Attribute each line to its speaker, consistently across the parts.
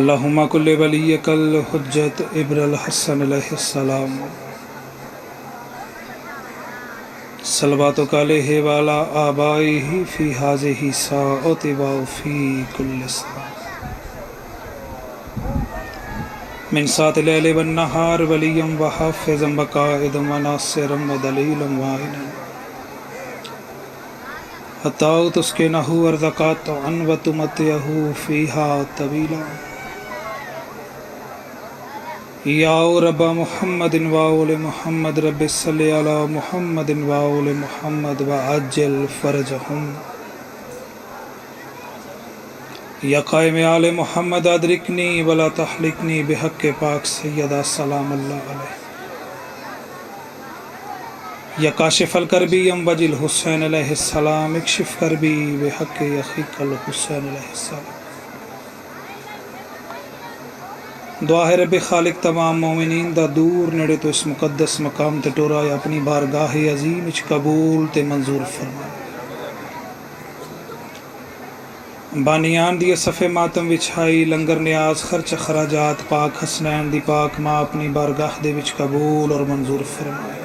Speaker 1: اللہم کل ولیک الحجت ابن الحسن علیہ السلام صلواتک علیہ وعلی آبائہ فی ہذہ ساعۃ و فی کل ساعۃ من ساعۃ اللیل والنہار ولیا وحافظا وقائدا وناصرا ودلیلا وعینا حتی تسکنہ ارضک طوعا وتمتعہ فیہا طویلا یا رب محمد وآل محمد رب صلی علی محمد وآل محمد وعجل فرجہم یا قائم آل محمد ادرکنی ولا تحلکنی بحق پاک سیدہ سلام اللہ علیہ یا کاشف الکربی ام وجل حسین علیہ السلام اکشف کربی بحق اخیک الحسین علیہ السلام دعا ہے رب خالق تمام مومنین دا دور نڑے تو اس مقدس مقام تے ٹورا یا اپنی بارگاہ عظیم اچ قبول تے منظور فرمائے بانیان دی صفے ماتم وچھائی لنگر نیاز خرچ خراجات پاک حسنین دی پاک ماں اپنی بارگاہ دے وچ قبول اور منظور فرمائے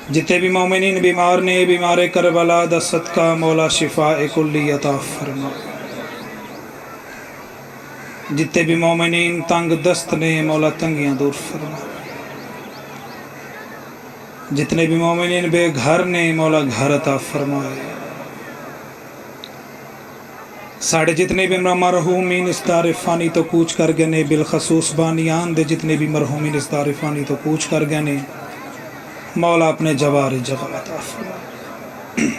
Speaker 1: جتے بھی مومنین بیمار نے بیمار کربلا دا صدقہ مولا شفاء کلی عطا فرمائے جتے بھی مومنین تنگ دست نے مولا تنگیاں دور فرمائے جتنے بھی مومنین بے گھر نے مولا گھر عطا فرمائے ساڑھے جتنے بھی مرحومین اس دار فانی تو کوچ کر گئے نے بالخصوص بانیان دے جتنے بھی مرحومین اس دار فانی تو کوچ کر گئے نے مولا اپنے جوار جگہ عطا فرمائے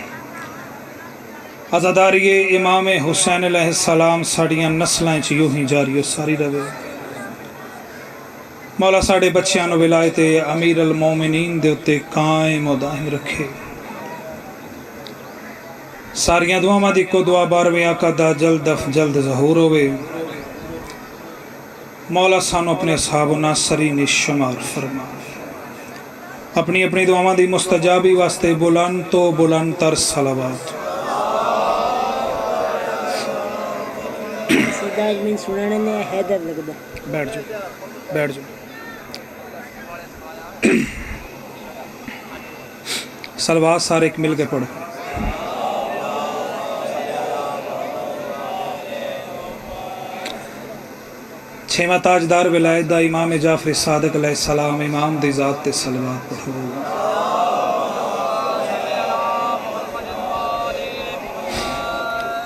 Speaker 1: عزاداری امام حسین علیہ السلام ساڑیاں نسلیں چیوں ہی جاری و ساری روے مولا ساڑے بچیاں نو ولایت امیر المومنین دے اتے قائم و دائم رکھے ساریاں دعا دی کو دعا بارویں آقا دا جلد جلد ظہور ہوئے مولا سانو اپنے اصحاب و ناصرین شمار فرما اپنی اپنی دعا دی مستجابی واسطے بلند تو بلند تر صلوات بیٹھ جاؤ صلوات سارے ایک مل کے پڑھو چھواں تاجدار ولایت دا امام جعفر صادق علیہ السلام امام دی ذات تے صلوات پڑھو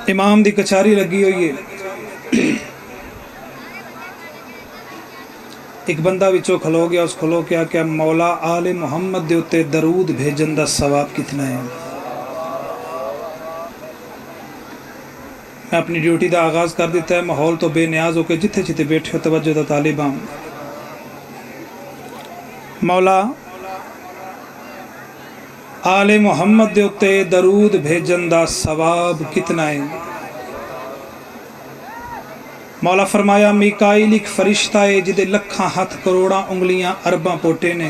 Speaker 1: امام دی کچاری لگی ہوئی ہے ایک بندہ وچوں کھلو گیا اس کھلو کیا کہ مولا آل محمد دے اتے درود بھیجن دا ثواب کتنا ہے میں اپنی ڈیوٹی دا آغاز کر دیتا ہے ماحول تو بے نیاز ہو کے جتھے جتھے بیٹھے ہو توجہ دا طالباں مولا آل محمد دے اتے درود بھیجن دا ثواب کتنا ہے مولا فرمایا میکائیل ایک فرشتہ ہے جدے لکھاں ہاتھ کروڑاں انگلیاں ارباں پوٹے نے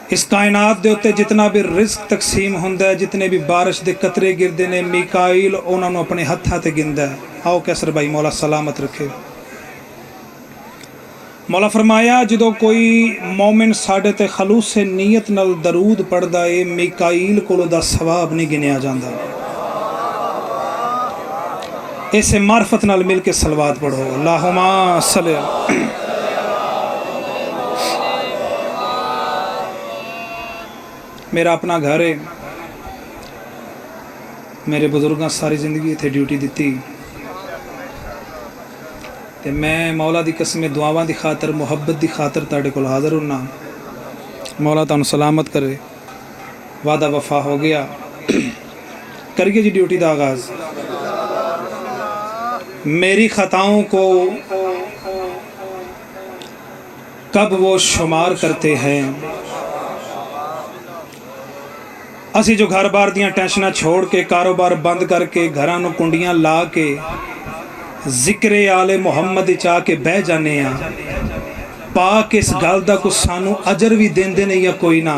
Speaker 1: اس کائنات دے اتے جتنا بھی رزق تقسیم ہوندہ ہے جتنے بھی بارش دے قطرے گردے نے میکائیل انہوں نے اپنے ہتھاں تے گندہ ہے آؤ کیسر بھائی مولا سلامت رکھے مولا فرمایا جدو کوئی مومن ساڑھے تے خلوص نیت نل درود پڑھ دائے میکائیل کو دا ثواب نہیں گنیا جاندہ ایسے معرفت نال مل کے صلوات پڑھو اللہم صلی میرا اپنا گھر ہے میرے بزرگاں ساری زندگی تھے ڈیوٹی دیتی تے میں مولا دی قسم دعاواں دی خاطر محبت دی خاطر تاڑے کو حاضر ہونا مولا تانو سلامت کرے وعدہ وفا ہو گیا کریے جی ڈیوٹی دا آغاز میری خطاؤں کو کب وہ شمار کرتے ہیں اسی جو گھر بار دیاں ٹینشنہ چھوڑ کے کاروبار بند کر کے گھرانوں کنڈیاں لا کے ذکر آل محمد چاہ کے بہ جانے ہیں پاک اس گل دا کو سانو اجر بھی دین دے نہیں یا کوئی نہ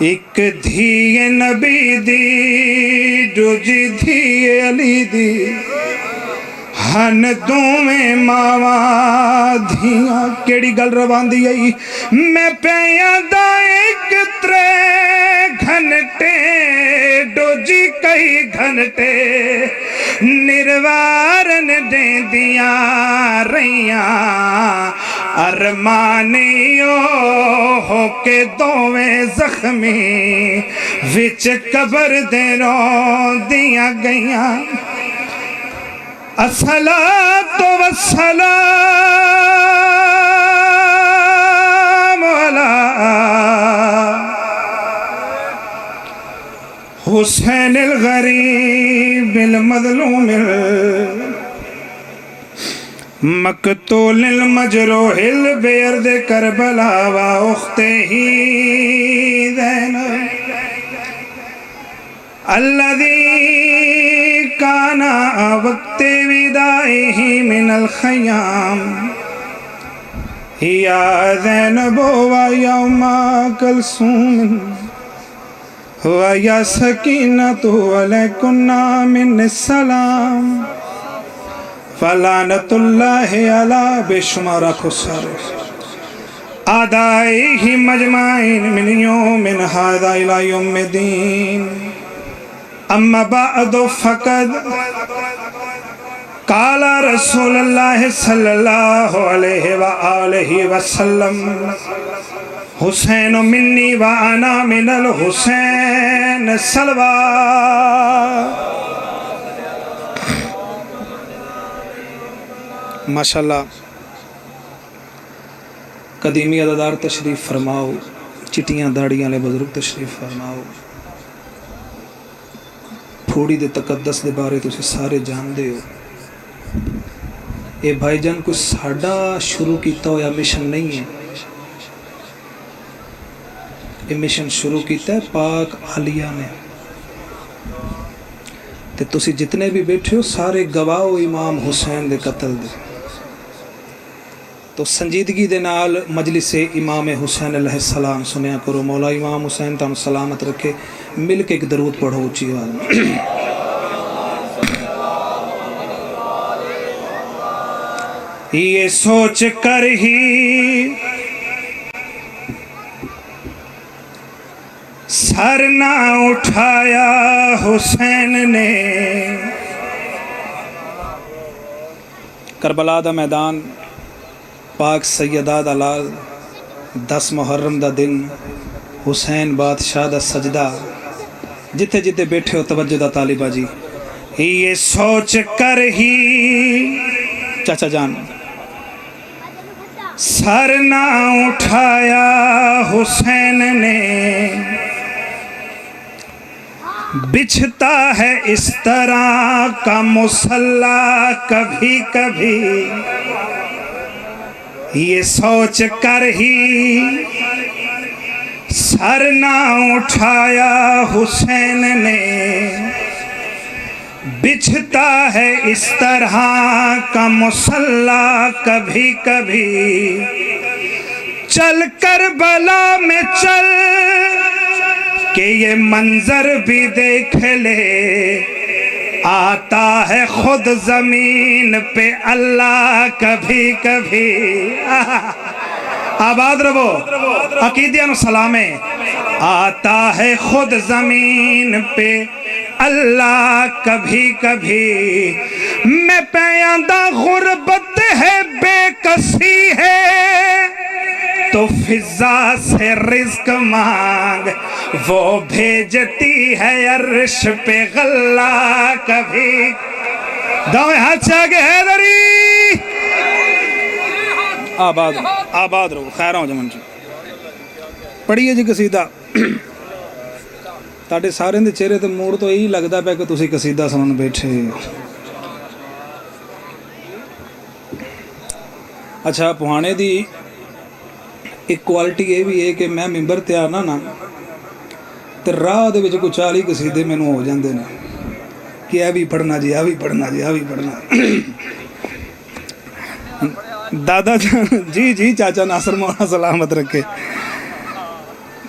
Speaker 1: ایک دھی نبی دی دوجی دھی علی دی ہن دوویں ماواں دھیاں کیڑی گل روان دی آئی میں پیاں دا ایک ترے گھنٹے دوجی کئی گھنٹے نروارن دیں دیاں رہیاں ارمانیوں ہو کے دوویں زخمی وچ قبر دے رون دیاں گئیاں الصلاة والسلام علی حسین الغریب المظلوم مقتول المجروح البرد کربلا واختہ زینب الذي كان وقت ودائه من الخيام يا زينب ويا أم كلثوم ويا سكينة عليكن من السلام فلعنة الله على بشمار خسر أعدائه مجمعين من يوم هذا إلى يوم الدين اما بعد فقد قال رسول اللہ صلی اللہ علیہ وآلہ وسلم حسین منی وانا من الحسین سلوى ماشاءاللہ قدیمی عددار تشریف فرماؤ چٹیاں داڑیاں لے بزرگ تشریف فرماؤ تھوڑی دے تقدس دے بارے تُسے سارے جان دے ہو اے بھائی جان کچھ ساڑھا شروع کیتا ہو یا مشن نہیں ہے اے مشن شروع کیتا ہے پاک عالیہ نے تے تُسی جتنے بھی بیٹھے ہو سارے گواہو امام حسین دے قتل دے تو سنجیدگی دے نال مجلس امام حسین علیہ السلام سنیا کرو مولا امام حسین تم سلامت رکھے مل کے ایک درود پڑھو اونچی آواز یہ سوچ کر ہی سر نہ اٹھایا حسین نے کربلا دا میدان پاک سیدہ دا لال 10 محرم دا دن حسین بادشاہ دا سجدہ جتے جتے بیٹھے ہو توجہ دا طالبہ جی یہ سوچ کر ہی چاچا جان سر نہ اٹھایا حسین نے بچھتا ہے اس طرح کا مصلی کبھی کبھی یہ سوچ کر ہی سر نہ اٹھایا حسین نے بچھتا ہے اس طرح کا مصلی کبھی کبھی چل کربلا میں چل کہ یہ منظر بھی دیکھ لے آتا ہے خود زمین پہ اللہ کبھی کبھی آباد رہو عقیدیاں سلامے آتا ہے خود زمین پہ اللہ کبھی کبھی میں پیاندہ غربت ہے بے کسی ہے تو فضا سے رزق مانگ وہ بھیجتی ہے عرش پہ غلہ کبھی دعوے ہاتھ سے آگے حیدری آباد رہو خیر ہوں جمن جی پڑھئے جی قصیدہ تاڑے سارے دے چہرے تے موڑ تو یہی لگتا پہ کہ تسی قصیدہ سنن بیٹھے اچھا پہانے دی ایک کوالٹی یہ بھی ہے کہ میں ممبر تے آنا نا تے راہ دے وچ کچھ 40 قصیدے مینوں ہو جاندے نے کہ اے بھی پڑھنا جی اے بھی پڑھنا جی اے بھی پڑھنا دادا جان جی چاچا ناصر مولا سلامت رکھے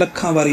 Speaker 1: ਲੱਖਾਂ ਵਾਰੀ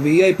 Speaker 1: VIP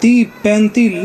Speaker 1: 30-35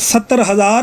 Speaker 1: 70,000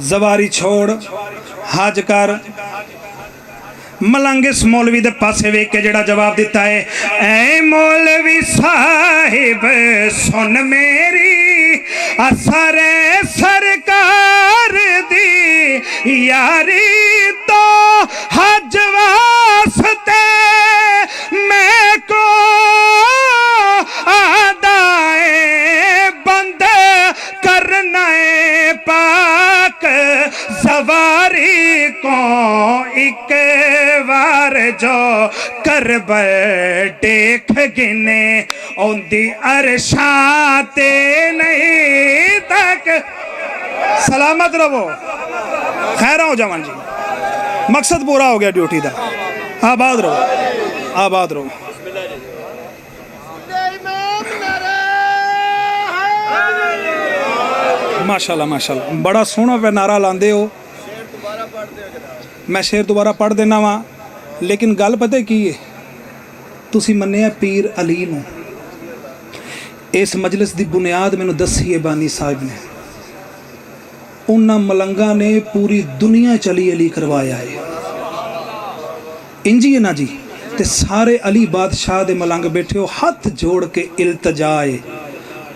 Speaker 1: زواری چھوڑ حج کر ملنگ اس مولوی دے پاسے ویکھ کے جڑا جواب دیتا ہے اے مولوی صاحب سن میری اثر سرکار دی یاری تو حج واسطے میں کو آدائے بند کرنا ہے پاک زواری کو ایک وار جو کربل دیکھ گنے اون دی عرشاتے نہیں تک سلامت رہو خیرہ ہو جوان جی مقصد پورا ہو گیا ڈیوٹی دا آباد رہو آباد رہو ماشاءاللہ ماشاءاللہ بڑا سونا پہ نعرہ لاندے ہو میں شیر دوبارہ پڑھ دینا وہاں لیکن گل پتہ کی ہے تسی منیا پیر علی نو اس مجلس دی بنیاد میں نو دسی ہے بانی صاحب نے انہاں ملنگا نے پوری دنیا چلی علی کروایا ہے انجی ہے نا جی تے سارے علی بادشاہ دے ملنگ بیٹھے ہو ہاتھ جوڑ کے التجائے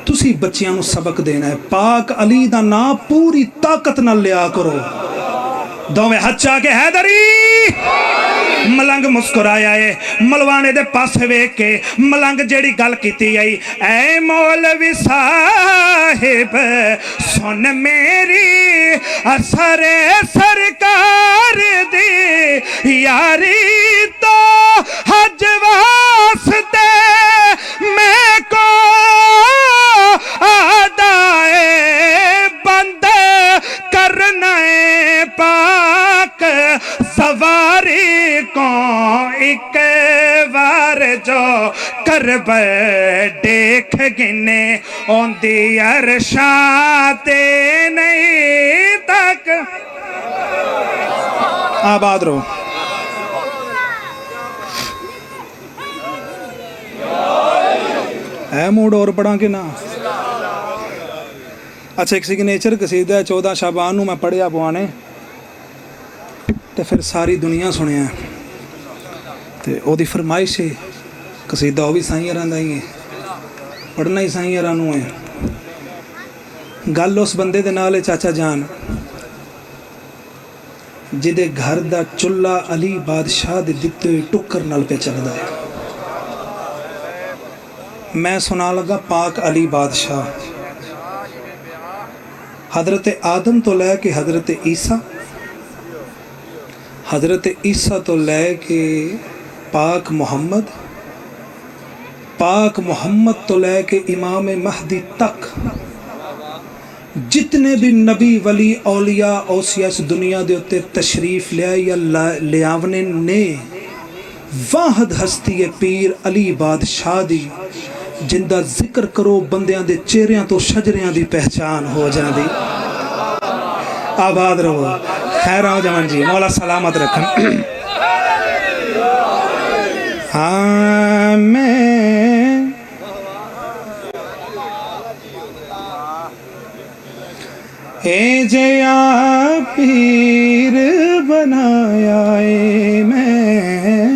Speaker 1: تسی بچیاں نو سبق دینا ہے پاک علی دا نا پوری طاقت نہ لیا کرو دوویں ہاتھ چاہ کے حیدری ملنگ مسکرایا ہے ملوانے دے پاسے ویکھ کے ملنگ جیڑی گل کیتی آئی اے مولوی صاحب سن میری اثر سرکار دی یاری تو حج واسطے میں کو آدائے بند کرنا ہے پاک سواری کو ایک بار جو کربل دیکھ گنے اون دی عرشاتے نہیں تک آباد رہو ہے موڈ اور پڑھا کہ نا اچھا ایک سگنیچر قصیدہ 14 شعبان میں پڑھیا پوانے تے پھر ساری دنیا سنیا تے او دی فرمائش ہے قصیدہ وہ بھی سائیں رہندا ہی ہے پڑھنا ہی سائیں رانو ہے گل اس بندے دے نال ہے چاچا جان جدے گھر دا چلہ علی بادشاہ دے دتے ہوئے ٹکر نال پہ چلدا ہے میں سنا لگا پاک علی بادشاہ حضرت آدم تو لے کے حضرت عیسیٰ تو لے کے پاک محمد تو لے کے امام مہدی تک جتنے بھی نبی ولی اولیاء اوصیاء اس دنیا دے ہوتے تشریف لیا یا لیاونے نے واحد ہستی پیر علی بادشاہ دی جندہ ذکر کرو بندیاں دے چہریاں تو شجریاں دی پہچان ہو جان دی آباد رہو خیر ہو جوان جی مولا سلامت رکھن آمین اے جیا پیر بنایا اے میں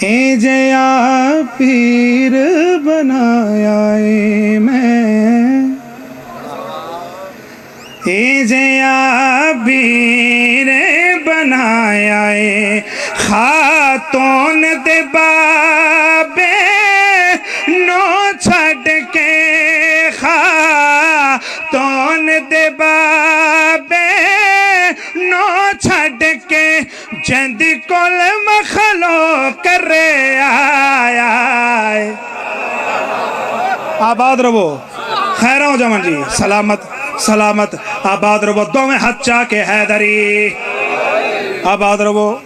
Speaker 1: اے جیا پیر بنایا اے میں اے جیا پیر بنایا اے خاتون دے بابے نو چھڑ کے خاتون دے بابے نو چھڑ کے جند کل مخلو کرے آیا آباد رہو خیر ہو جوان جی سلامت آباد رہو دو میں ہاتھ چاہ کے حیدری آباد رہو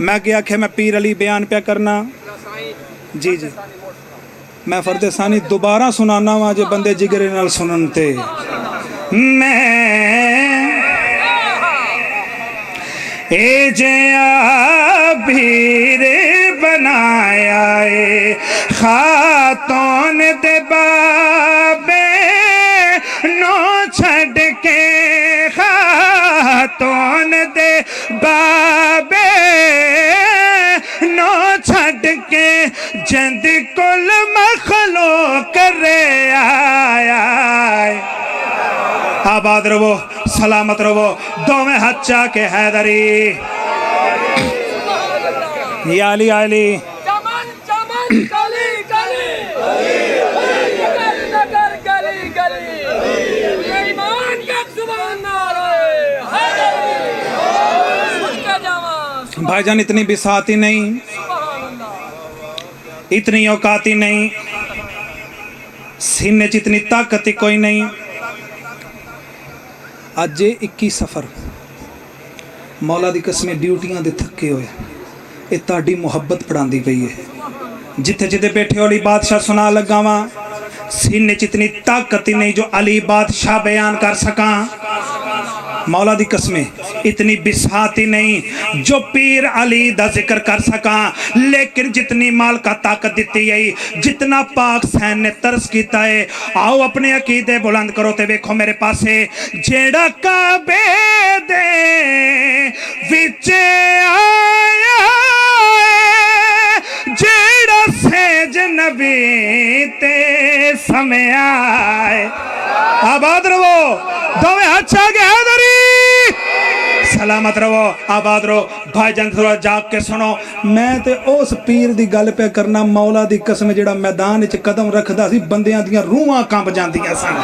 Speaker 1: میں کیا کہ میں پیر علی بیان پہ کرنا جی میں فرد ثانی دوبارہ سنانا وہاں جو بندے جگرے نال سننتے میں اے جیا پیر بنایا اے خاتون دے بابے دے بابے نو چھڈ کے جند کل مخلوق رے آیا آباد رہو سلامت رہو دوویں ہاتھ چا کے حیدری یا علی علی
Speaker 2: چمن چمن گلی گلی نگر گلی گلی ایمان کا زبان نعرہ حیدری سن کے جاواں
Speaker 1: بھائی جان اتنی بساتی نہیں
Speaker 2: سبحان اللہ
Speaker 1: اتنی اوقاتی نہیں سینے جتنی طاقت کوئی نہیں آج 21 سفر مولا دی قسمیں ڈیوٹیاں دے تھکے ہوئے یہ تاڑی محبت پڑھان دی گئی ہے جتھے جتھے بیٹھے علی بادشاہ سنا لگا وہاں سینے جتنی طاقت نہیں جو علی بادشاہ بیان کر سکاں مولا دی قسمیں اتنی بساتی نہیں جو پیر علی دا ذکر کر سکاں لیکن جتنی مال کا طاقت دیتی ہے جتنا پاک سین نے ترس کیتا ہے آؤ اپنے عقیدے بلند کرو تے ویکھو میرے پاسے جیڑا کعبے دے وچے آیا جیڑا سیج نبی تے سمے آئے آباد رہو دوویں ہاتھ چا کے حیدری سلامت رہو آباد رہو بھائی جان تھوڑا جاگ کے سنو میں تے اس پیر دی گل پہ کرنا مولا دی قسم جڑا میدان وچ قدم رکھدا سی بندیاں دیاں روحاں کانپ جاندیاں سن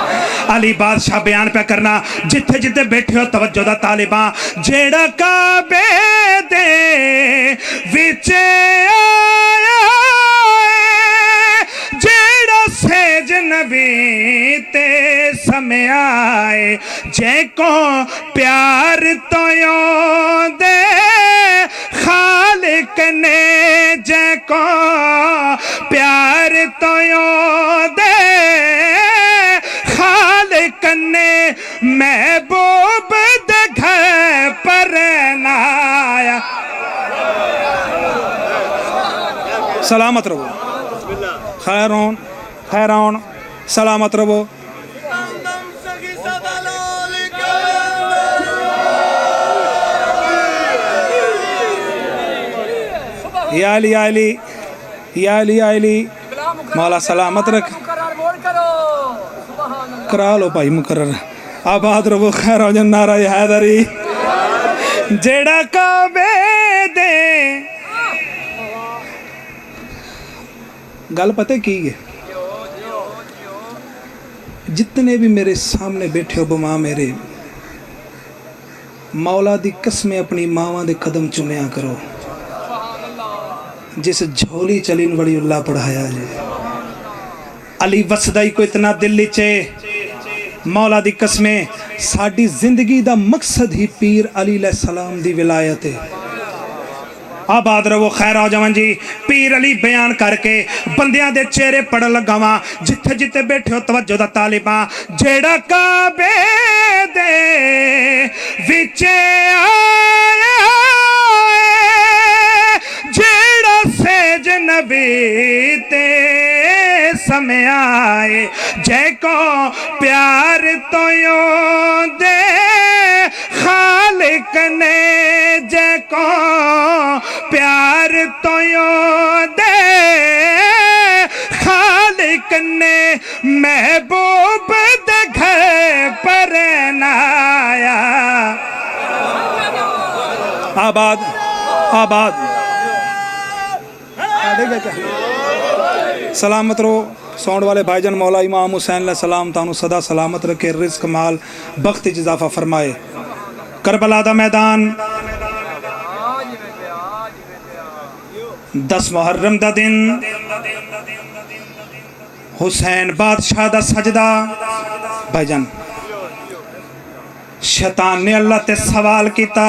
Speaker 1: علی بادشاہ بیان پہ کرنا جتھے جتھے بیٹھے ہو توجہ دا طالباں جیڑا کعبے دے وچ آیا جیڑا سیج نبی تے سمے آئے جے کو پیار تو یوں دے خالق نے جے کو پیار تو یوں دے خالق نے محبوب دے گھر پر نایا سلامت رہو خیرون خیرون سلامت رہو یا علی یا علی یا علی یا علی مولا سلامت رکھ
Speaker 2: مقرر بول کرو سبحان اللہ
Speaker 1: کرا لو بھائی مقرر آباد رہو خیر ہو جن نعرہ حیدری جیڑا کعبے دے گل پتہ کی ہے جتنے بھی میرے سامنے بیٹھے ہو بماں میرے مولا دی قسمیں اپنی ماواں دے قدم چومیا کرو جس جھولی چلین وڑی اللہ پڑھایا جائے علی وسدائی کو اتنا دل لچے مولا دی قسمیں ساڑی زندگی دا مقصد ہی پیر علی علیہ السلام دی ولایت ہے آباد رہو خیر آ جوان جی پیر علی بیان کر کے بندیاں دے چہرے پڑھ لگاواں جتھے جتھے بیٹھے ہو توجہ دا طالباں جیڑا کعبے دے وچے آیا جیڑا سیج نبی تے سمے آئے جے کو پیار تو یوں دے خالق نے جے کو پیار تو یوں دے خالق نے محبوب دے گھر پر نایا آباد آباد سلامت رہو سونڈ والے بھائی جان مولا امام حسین علیہ السلام تانو صدا سلامت رکھے رزق مال بخت اضافہ فرمائے کربلا دا میدان 10 محرم دا دن حسین بادشاہ دا سجدہ بھائی جان شیطان نے اللہ تے سوال کیتا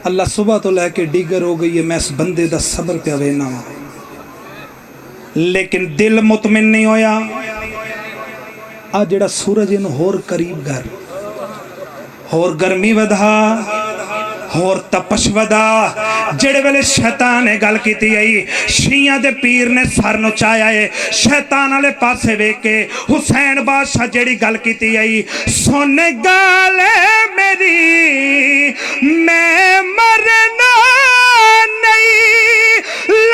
Speaker 1: اللہ صبح تو لے کے ڈیگر ہو گئی ہے میں اس بندے دا صبر پہ وینا ہوں لیکن دل مطمئن نہیں ہویا آج جڑا سورج ان ہور قریب گھر ہور گرمی ودھا ਹੋਰ ਤਪਸ਼ਵਦਾ ਜਿਹੜੇ ਵੇਲੇ ਸ਼ੈਤਾਨ ਨੇ ਗੱਲ ਕੀਤੀ ਆਈ ਸ਼ੀਆਂ ਦੇ ਪੀਰ ਨੇ ਸਰ ਨੁਚਾਇਆ ਏ ਸ਼ੈਤਾਨ ਵਾਲੇ ਪਾਸੇ ਵੇਖ ਕੇ ਹੁਸੈਨ ਬਾਦਸ਼ਾਹ ਜਿਹੜੀ ਗੱਲ ਕੀਤੀ ਆਈ ਸੁਣ ਗੱਲ ਮੇਰੀ ਮੈਂ ਮਰਨਾ ਨਹੀਂ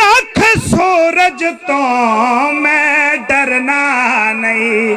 Speaker 1: ਲੱਖ ਸੂਰਜ ਤੋਂ ਮੈਂ ਡਰਨਾ ਨਹੀਂ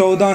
Speaker 1: 14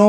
Speaker 1: 9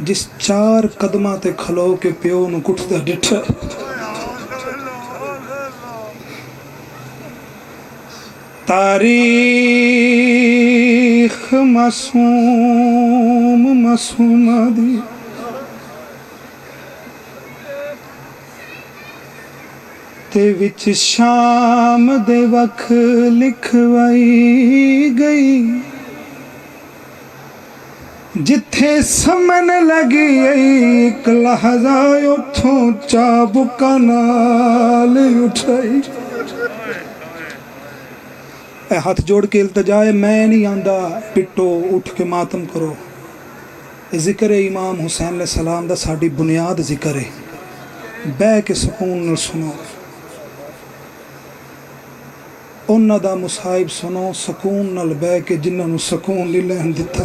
Speaker 1: ਜਿਸ 4 ਕਦਮਾਂ ਤੇ ਖਲੋ ਕੇ ਪਿਓ ਨੂੰ ਕੁੱਟਦਾ ਡਿੱਠਾ, ਤਾਰੀਖ ਮਾਸੂਮਾਂ ਦੀ ਤੇ ਵਿੱਚ ਸ਼ਾਮ ਦੇ ਵਖ ਲਿਖਵਾਈ ਗਈ, ਜਿੱਥੇ ਸਮਨ ਲੱਗੀ ਇੱਕ ਲਹਜ਼ਾ ਉੱਥੋਂ ਚਾਬੁਕਾਂ ਨਾਲ ਉਠਾਈ। ਇਹ ਹੱਥ ਜੋੜ ਕੇ ਇਲਤਜਾ ਹੈ, ਮੈਂ ਨਹੀਂ ਆਂਦਾ ਪਿੱਟੋ ਉੱਠ ਕੇ ਮਾਤਮ ਕਰੋ। ਇਹ ਜ਼ਿਕਰ ਹੈ ਇਮਾਮ ਹੁਸੈਨ علیہ السلام ਦਾ, ਸਾਡੀ ਬੁਨਿਆਦ ਜ਼ਿਕਰ ਹੈ। ਬਹਿ ਕੇ ਸਕੂਨ ਨਾਲ ਸੁਣੋ, ਉਹਨਾਂ ਦਾ ਮੁਸਾਇਬ ਸੁਣੋ ਸਕੂਨ ਨਾਲ ਬਹਿ ਕੇ, ਜਿਨ੍ਹਾਂ ਨੂੰ ਸਕੂਨ ਨਹੀਂ ਲੈਣ ਦਿੱਤਾ।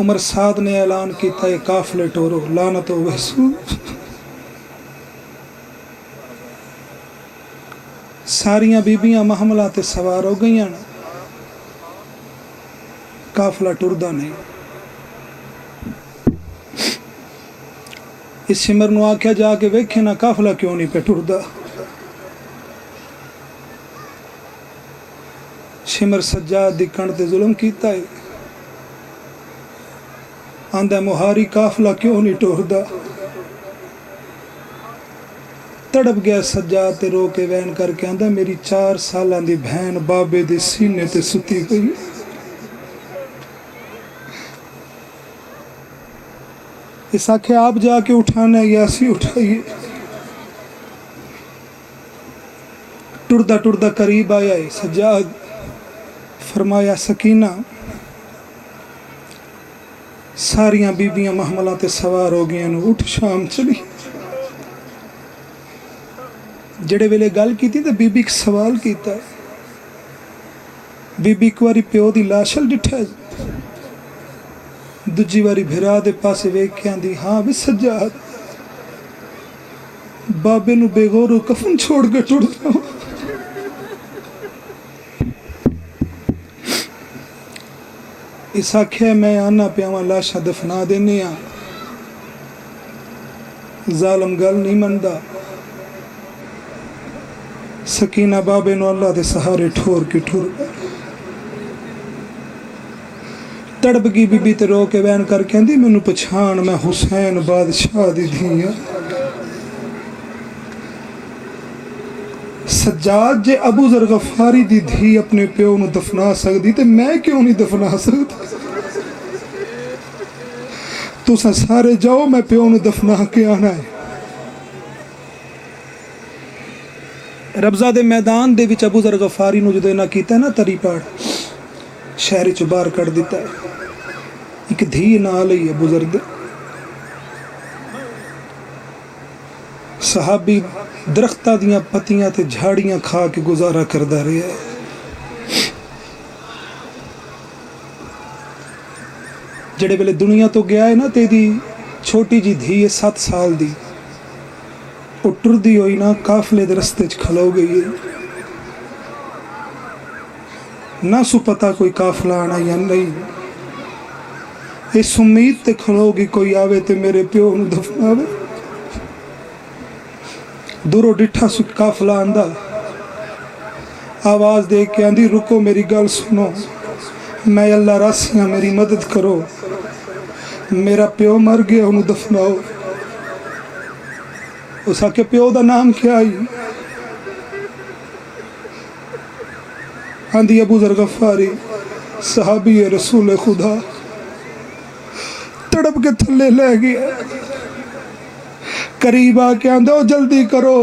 Speaker 1: عمر سعد نے اعلان کیتا ہے قافلے ٹورو لعنت و وحسو۔ ساریاں بیبیاں محملہ تے سوار ہو گئی ہیں، قافلہ ٹردا نہیں۔ اس شمر نو آکھیا جا کے ویکھے نا قافلہ کیوں نہیں پہ ٹردا۔ شمر سجاد دی کن تے ظلم کیتا ہے، آندہ مہاری قافلہ کیوں نہیں ٹوردا۔ تڑپ گیا سجاد تے رو کے وین کر کے، آندہ میری 4 سالاں دی بہن بابے دے سینے تے ستی گئی۔ اس آکھے آپ جا کے اٹھانا ہے یا سی اٹھائیے۔ ٹردہ ٹردہ قریب آیا ہے سجاد، فرمایا سکینہ ساریاں بیبیاں محملہ تے سوار ہو گئے ہیں، اٹھ شام چلی۔ جڑے ویلے گل کی تھی تو بی بی ایک سوال کیتا ہے، بی بی ایک واری پیو دی لاشل ڈٹھا ہے، دوجی واری بھرا دے پاسے ویکھ کے آندی ہاں بھی سجاد بابے نو بے غور و کفن چھوڑ کے ٹرتا ہوں۔ اس آکھے میں آنا پیاواں لاشا دفنا دینے ہاں، ظالم گل نہیں مندا۔ سکینہ بابے نو اللہ دے سہارے ٹھور کی ٹھور تڑپ گئی بی بی تے رو کے وین کر کے اندی مینوں پچھان میں حسین بادشاہ دی دھیاں۔ سجاد جے ابو ذر غفاری دی دھی اپنے پیو نو دفنا سکتی تے میں کیوں نہیں دفنا سکتا؟ تساں سارے جاؤ، میں پیو نو دفنا کے آنا ہے۔ ربضہ دے میدان دے وچ ابو ذر غفاری نو جدے نہ کیتا ہے نا تری پاڑ، شہر چ باہر کر دیتا ہے۔ ایک دھی نال ہی ابو ذر دے صحابی درختہ دیاں پتیاں تے جھاڑیاں کھا کے گزارا کردہ رہے ہیں۔ جڑے ویلے دنیا تو گیا ہے نا تے دی چھوٹی جی دھی ہے 7 سال دی، وہ ٹردی ہوئی نا قافلے دے رستے چ کھلو گئی ہے، نہ سو پتا کوئی قافلہ آنا یا نہیں، اس امید تے کھلو گی کوئی آوے تے میرے پیو نو دفناوے۔ دورو ڈٹھا سو قافلہ آندہ، آواز دے کے آندھی رکو میری گل سنو، میں اللہ راسیاں میری مدد کرو، میرا پیو مر گیا انہوں دفناؤ۔ اس آکے پیو دا نام کیا آئی؟ آندھی ابو ذر غفاری صحابی رسول خدا، تڑپ کے تھلے لے گیا، قریب آ کے آندھو جلدی کرو،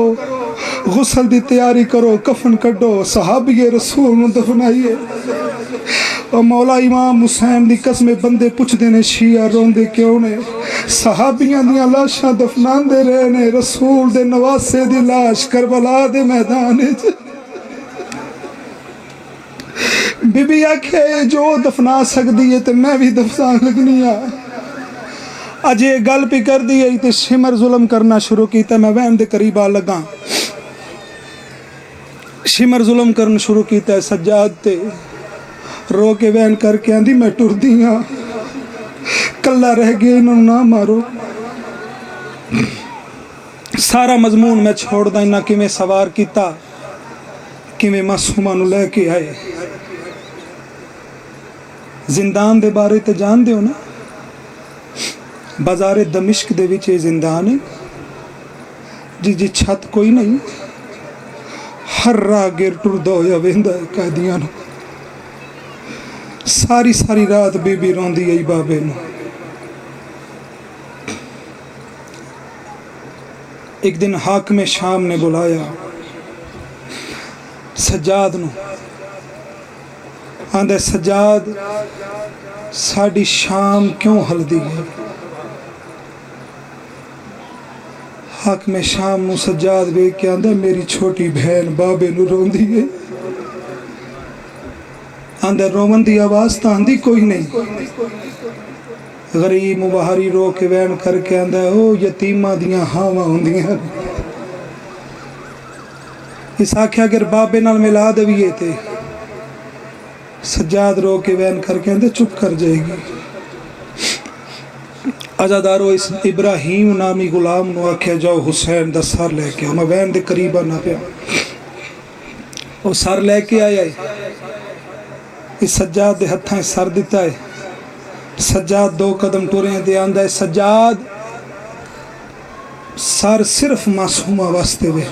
Speaker 1: غسل دی تیاری کرو، کفن کڈو، صحابی رسول نو دفنائیے۔ اور مولا امام حسین دی قسمیں بندے پوچھ دینے شیعہ روندے کیوں نے؟ صحابیاں دیاں لاشاں دفنان دے رہے نے، رسول دے نواسے دی لاش کربلا دے میدان۔ بی بی آکھے جو دفنا سکتی ہے تے میں بھی دفنان لگنی ہاں۔ اج یہ گل پی کر دی ہے تے شمر ظلم کرنا شروع کیتا، میں وین دے قریب آ لگا، شمر ظلم کرن شروع کیتا ہے سجاد تے رو کے وین کر کے آندی میں ٹر دی ہاں کلا رہ گئے انہوں نہ مارو سارا مضمون میں چھوڑ دا انہاں کہ میں سوار کیتا کہ میں معصومہ نو لے کے آئے زندان دے بارے تے جان دیو نا بازار دمشق دے وچے زندان ہے جی چھت کوئی نہیں ہر راہ گر ٹر دو یا ویندہ ہے قیدیاں نو ساری رات بی بی رون دی ای بابے نو ایک دن حاکم شام نے بلایا سجاد نو آندھے سجاد ساڑی شام کیوں ہل دی ہے حاکم شام نو سجاد بے کے آندھے میری چھوٹی بہن بابے نو رون دی ہے آندھے رومن دی آواز تا آندھی کوئی نہیں غریب مباہری رو کے وین کر کے آندھے او یتیمہ دیاں ہاواں ہوندیاں اس آکھیا اگر بابے نال ملا دویے تھے سجاد رو کے وین کر کے آندھے چپ کر جائے گی عزادارو اس ابراہیم نامی غلام نو آکھیا جاؤ حسین دا سر لے کے میں وین دے قریبہ نہ پیا وہ سر لے کے آیا ہے اس سجاد دے ہتھاں سر دیتا ہے سجاد 2 قدم ٹورے ہیں دے آندہ ہے سجاد سر صرف معصومہ واسطے ہوئے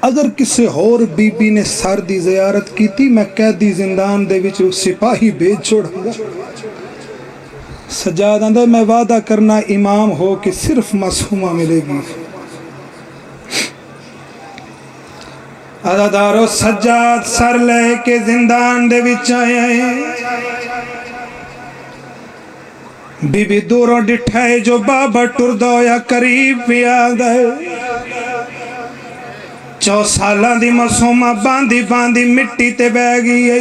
Speaker 1: اگر کسی اور بی بی نے سر دی زیارت کی تھی میں قیدی زندان دے وچ سپاہی بھیج چھوڑوں گا سجاد آندہ میں وعدہ کرنا امام ہو کہ صرف معصومہ ملے گی عزادارو سجاد سر لے کے زندان دے وچ آئے بی بی دوروں ڈٹھائے جو بابا ٹر دو یا قریب بھی آدھا ہے 4 سالاں دی معصومہ باندھی مٹی تے بہ گئی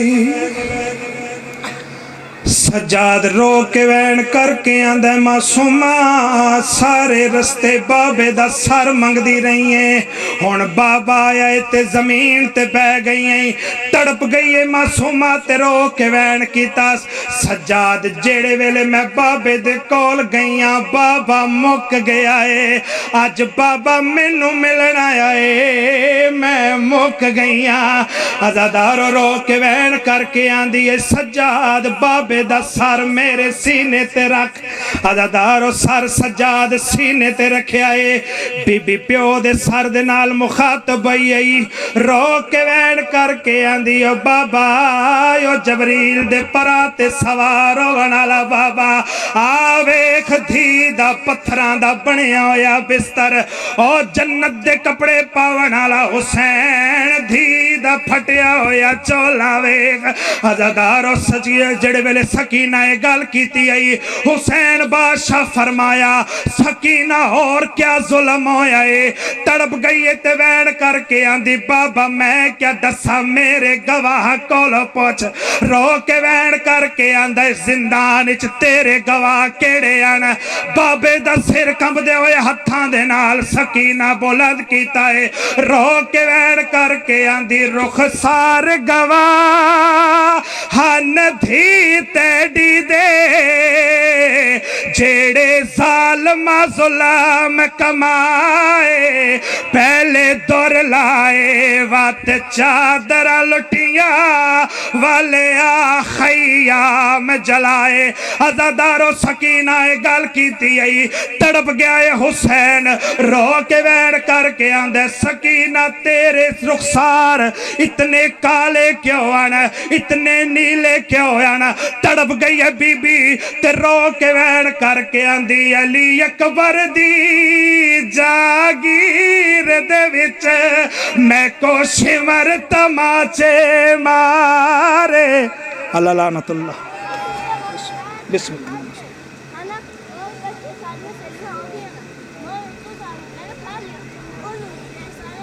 Speaker 1: سجاد رو کے وین کر کے آندھے معصومہ سارے رستے بابے دا سر منگ دی رہی ہیں ہون بابا آئے تے زمین تے بہ گئی ہیں تڑپ گئی ہے معصومہ تے رو کے وین کی تاس سجاد جیڑے ویلے میں بابے دے کول گئیاں بابا مک گیا ہے آج بابا مینوں ملنا آئے میں مک گئیاں عزادارو رو کے وین کر کے آندھی ہے سجاد بابے دا سر میرے سینے تے رکھ عزادارو سر سجاد سینے تے رکھے آئے بی بی پیو دے سر دے نال مخاطب آئی رو کے وین کر کے آندھی او بابا او جبریل دے پراتے سوارو ونالا بابا آویخ دھی دا پتھران دا بنیا ہویا بستر او جنت دے کپڑے پاونالا حسین دھی دا پھٹیا ہویا چولا ویخ عزادارو سجیے جڑے ویلے سکینہ گل کیتی آئی حسین بادشاہ فرمایا سکینہ اور کیا ظلم ہویا ہے تڑپ گئی تے وین کر کے آندھی بابا میں کیا دسا میرے گواہ کولو پوچھ رو کے وین کر کے آندھے زندان اچ تیرے گواہ کیڑے آن بابے دا سر کمب دے ہوئے ہتھاں دے نال سکینہ بلند کیتا ہے رو کے وین کر کے آندھی رخسار گواہ ہن دھی تیڑی دے جیڑے ظالم ظلم کمائے پہلے دور لائے وات چادر لٹیاں والے خیام جلائے عزادارو سکینہ گل کیتی آئی تڑپ گیا ہے حسین رو کے وین کر کے آندھے سکینہ تیرے رخسار اتنے کالے کیوں آنا اتنے نیلے کیوں آنا تڑپ گئی ہے بی بی تے رو کے وین کر کے آندھی علی اکبر دی جاگیر دے وچ میں کو شمر تماچے مارے اللہ لعنت اللہ بسم اللہ